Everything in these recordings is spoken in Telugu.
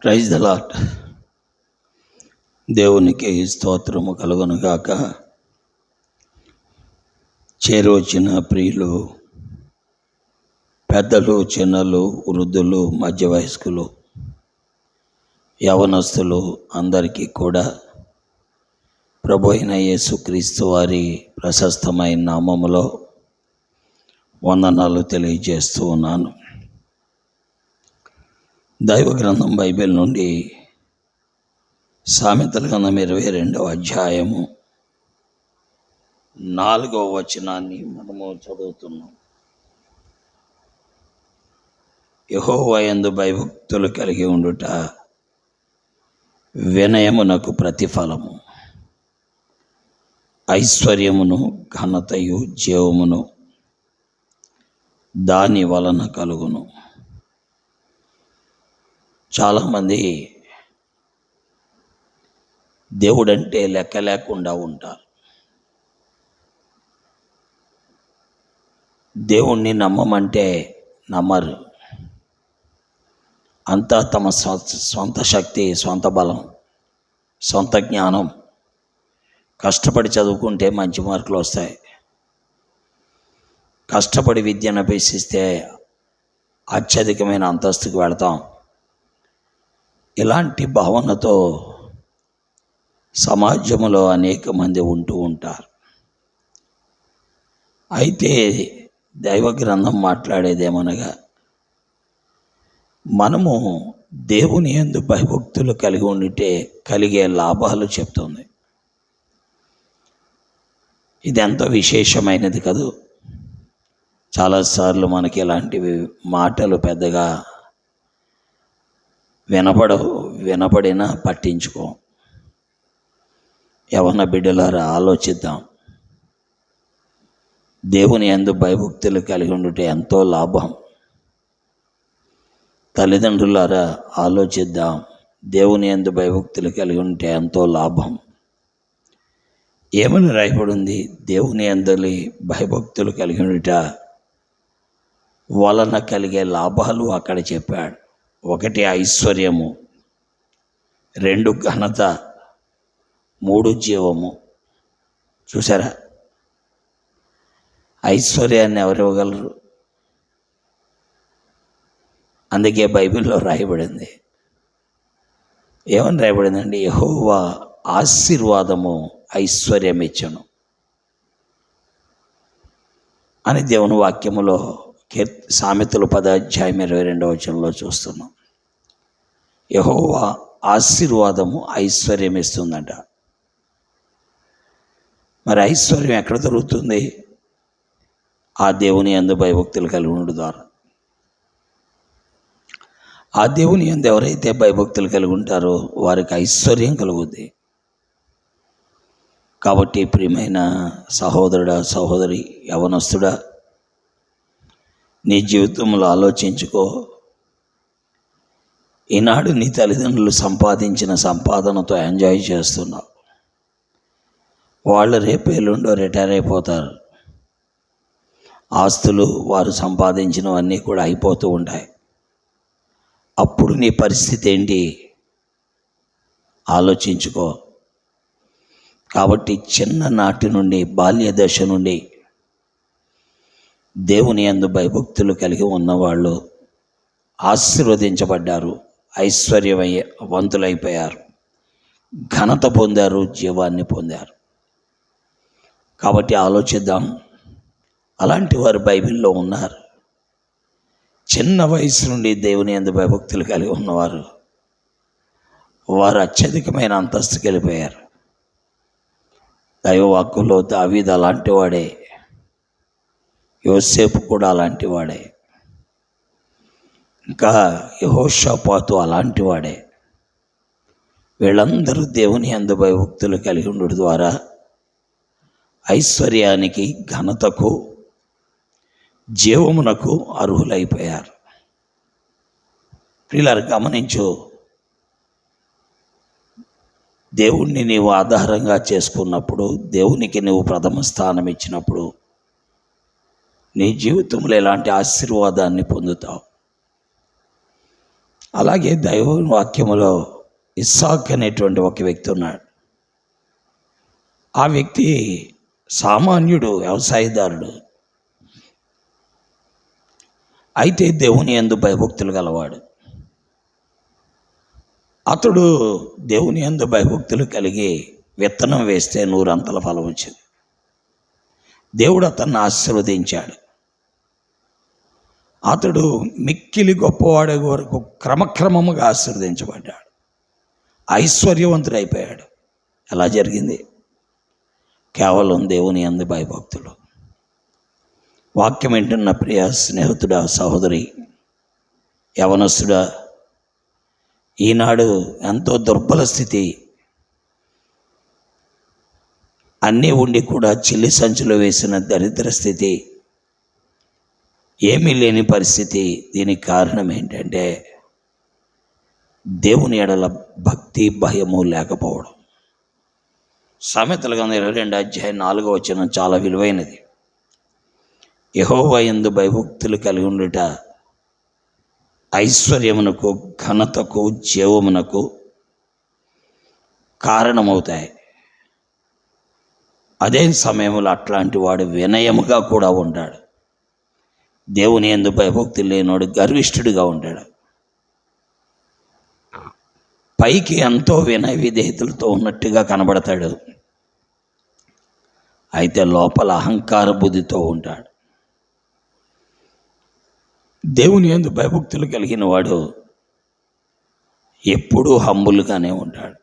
Praise the lord. దేవునికి స్తోత్రము కలుగునుగాక. చేరువచ్చిన ప్రియులు, పెద్దలు, చిన్నలు, వృద్ధులు, మధ్య వయస్కులు, యవనస్తులు అందరికీ కూడా ప్రభు అయిన యేసుక్రీస్తు వారి ప్రశస్తమైన నామములో వందనాలు తెలియజేస్తూ ఉన్నాను. దైవ గ్రంథం బైబిల్ నుండి సామెతల గ్రంథం 22వ అధ్యాయము 4వ వచనాన్ని మనము చదువుతున్నాం. యెహోవా యందు భయభక్తులు కలిగి ఉండుట వినయమునకు ప్రతిఫలము, ఐశ్వర్యమును ఘనతయు జీవమును దాని వలన కలుగును. చాలామంది దేవుడంటే లెక్క లేకుండా ఉంటారు. దేవుణ్ణి నమ్మమంటే నమ్మరు. అంతా తమ సొంత శక్తి, సొంత బలం, సొంత జ్ఞానం. కష్టపడి చదువుకుంటే మంచి మార్కులు వస్తాయి, కష్టపడి విద్యను అభ్యసిస్తే అత్యధికమైన అంతస్తుకు వెళతాం. ఇలాంటి భావనతో సమాజంలో అనేక మంది ఉంటూ ఉంటారు. అయితే దైవ గ్రంథం మాట్లాడేదేమనగా, మనము దేవుని యందు భయభక్తులు కలిగి ఉండితే కలిగే లాభాలు చెప్తుంది. ఇది ఎంతో విశేషమైనది కదూ. చాలాసార్లు మనకి ఇలాంటివి మాటలు పెద్దగా వినపడినా పట్టించుకో. యవన బిడ్డలారా, ఆలోచిద్దాం. దేవుని యందు భయభక్తులు కలిగి ఉండుటే ఎంతో లాభం. తల్లిదండ్రులారా, ఆలోచిద్దాం. దేవుని యందు భయభక్తులు కలిగి ఉంటే ఎంతో లాభం. ఏమని రాయబడింది? దేవుని యందలి భయభక్తులు కలిగి ఉండుట వలన కలిగే లాభాలు అక్కడ చెప్పాడు. 1 ఐశ్వర్యము, 2 ఘనత, 3 జీవము. చూసారా? ఐశ్వర్యాన్ని ఎవరు ఇవ్వగలరు? అందుకే బైబిల్లో రాయబడింది. ఏమని రాయబడిందండి? యెహోవా ఆశీర్వాదము ఐశ్వర్యం ఇచ్చును అని దేవుని వాక్యములో సామెతలు 10వ అధ్యాయం 22వ వచనంలో చూస్తున్నాం. యెహోవా ఆశీర్వాదము ఐశ్వర్యం ఇస్తుందంట. మరి ఐశ్వర్యం ఎక్కడ దొరుకుతుంది? ఆ దేవుని యందు భయభక్తులు కలిగి ఉండు ద్వారా. ఆ దేవుని యందు ఎవరైతే భయభక్తులు కలిగి ఉంటారో వారికి ఐశ్వర్యం కలుగుద్ది. కాబట్టి ప్రియమైన సహోదరుడా, సహోదరి, యవనస్తుడా, నీ జీవితంలో ఆలోచించుకో. ఈనాడు నీ తల్లిదండ్రులు సంపాదించిన సంపాదనతో ఎంజాయ్ చేస్తున్నావు. వాళ్ళు రేపు ఎల్లుండో రిటైర్ అయిపోతారు. ఆస్తులు వారు సంపాదించినవన్నీ కూడా అయిపోతూ ఉంటాయి. అప్పుడు నీ పరిస్థితి ఏంటి? ఆలోచించుకో. కాబట్టి చిన్ననాటి నుండి, బాల్య దశ నుండి దేవుని యందు భయభక్తులు కలిగి ఉన్నవాళ్ళు ఆశీర్వదించబడ్డారు, ఐశ్వర్యవంతులైపోయారు, ఘనత పొందారు, జీవాన్ని పొందారు. కాబట్టి ఆలోచిద్దాం. అలాంటి వారు బైబిల్లో ఉన్నారు. చిన్న వయసు నుండి దేవుని యందు భయభక్తులు కలిగి ఉన్నవారు, వారు అత్యధికమైన అంతస్తుకి వెళ్ళిపోయారు. దైవవాక్కులో దావీదు అలాంటి వాడే, యోసేపు కూడా అలాంటి వాడే, ఇంకా యెహోషాపాతు అలాంటి వాడే. వీళ్ళందరూ దేవుని యందు భయభక్తులు కలిగి ఉండడం ద్వారా ఐశ్వర్యానికి, ఘనతకు, జీవమునకు అర్హులైపోయారు. ప్రియులారా, గమనించు. దేవుణ్ణి నీవు ఆధారంగా చేసుకున్నప్పుడు, దేవునికి నువ్వు ప్రథమ స్థానం ఇచ్చినప్పుడు నీ జీవితంలో ఎలాంటి ఆశీర్వాదాన్ని పొందుతావు. అలాగే దైవ వాక్యములో ఇస్సాక్ అనేటువంటి ఒక వ్యక్తి ఉన్నాడు. ఆ వ్యక్తి సామాన్యుడు, వ్యవసాయదారుడు. అయితే దేవుని యందు భయభక్తులు గలవాడు. అతడు దేవుని యందు భయభక్తులు కలిగి విత్తనం వేస్తే 100 అంతల ఫలం వచ్చింది. దేవుడు అతన్ని ఆశీర్వదించాడు. అతడు మిక్కిలి గొప్పవాడే వరకు క్రమక్రమముగా ఆశీర్వదించబడ్డాడు. ఐశ్వర్యవంతుడైపోయాడు. ఎలా జరిగింది? కేవలం దేవుని యందు భయభక్తులు. వాక్యం వింటున్న ప్రియ స్నేహితుడా, సహోదరి, యవనస్తుడా, ఈనాడు ఎంతో దుర్బల స్థితి, అన్నీ ఉండి కూడా చిల్లి సంచిలో వేసిన దరిద్ర స్థితి, ఏమీ లేని పరిస్థితి. దీనికి కారణం ఏంటంటే దేవుని ఎడల భక్తి భయము లేకపోవడం. సామెతల గ్రంథం 22:4 చాలా విలువైనది. యెహోవా యందు భయభక్తులు కలిగి ఉండుట ఐశ్వర్యమునకు, ఘనతకు, జీవమునకు కారణమవుతాయి. అదే సమయంలో అట్లాంటి వాడు వినయముగా కూడా ఉంటాడు. దేవుని యందు భయభక్తులు లేనివాడు గర్విష్ఠుడిగా ఉంటాడు. పైకి ఎంతో వినయ విధేయతలతో ఉన్నట్టుగా కనబడతాడు, అయితే లోపల అహంకార బుద్ధితో ఉంటాడు. దేవుని యందు భయభక్తులు కలిగిన వాడు ఎప్పుడూ హంబుల్గానే ఉంటాడు.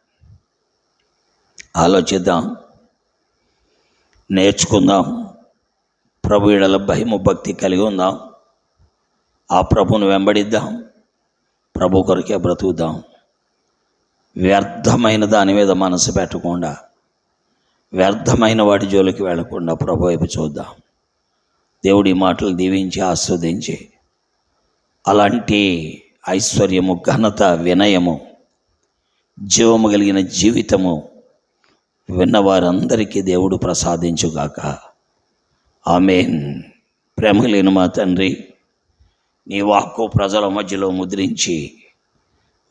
ఆలోచిద్దాం, నేర్చుకుందాం, ప్రభు ఎడల భయము భక్తి కలిగి ఉందాం, ఆ ప్రభువును వెంబడిద్దాం, ప్రభు కొరకే బ్రతుకుదాం. వ్యర్థమైన దాని మీద మనసు పెట్టకుండా, వ్యర్థమైన వాటి జోలికి వెళ్లకుండా ప్రభు వైపు చూద్దాం. దేవుడి మాటలు దీవించి ఆస్వాదించి అలాంటి ఐశ్వర్యము, ఘనత, వినయము, జీవము కలిగిన జీవితము విన్నవారందరికీ దేవుడు ప్రసాదించుగాక. ఆమేన్. ప్రేమ కలిగిన మా తండ్రి, నీ వాక్కు ప్రజల మధ్యలో ముద్రించి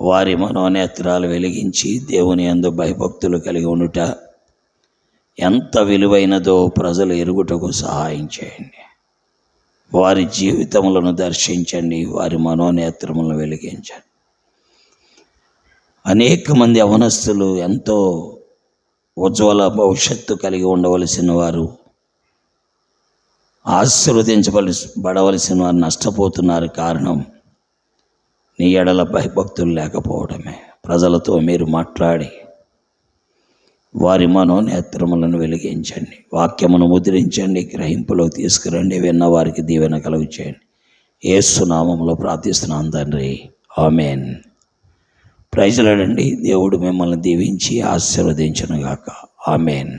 వారి మనోనేత్రాలు వెలిగించి దేవుని యందు భయభక్తులు కలిగి ఉండుట ఎంత విలువైనదో ప్రజలు ఎరుగుటకు సహాయం చేయండి. వారి జీవితములను దర్శించండి, వారి మనోనేత్రములను వెలిగించండి. అనేక మంది యవనస్తులు ఎంతో ఉజ్వల భవిష్యత్తు కలిగి ఉండవలసిన వారు, ఆశీర్వదించబడవలసిన వారు నష్టపోతున్నారు. కారణం నీ ఎడల భయభక్తులు లేకపోవడమే. ప్రజలతో మీరు మాట్లాడి వారి మనోనేత్రములను వెలిగించండి, వాక్యమును ముద్రించండి, గ్రహింపులో తీసుకురండి, విన్న వారికి దీవెన కలుగు చేయండి. యేసు నామములో ప్రార్థిస్తున్నాను తండ్రి, ఆమేన్. Praise lord. దేవుడు మిమ్మల్ని దీవించి ఆశీర్వదించునుగాక. ఆమేన్.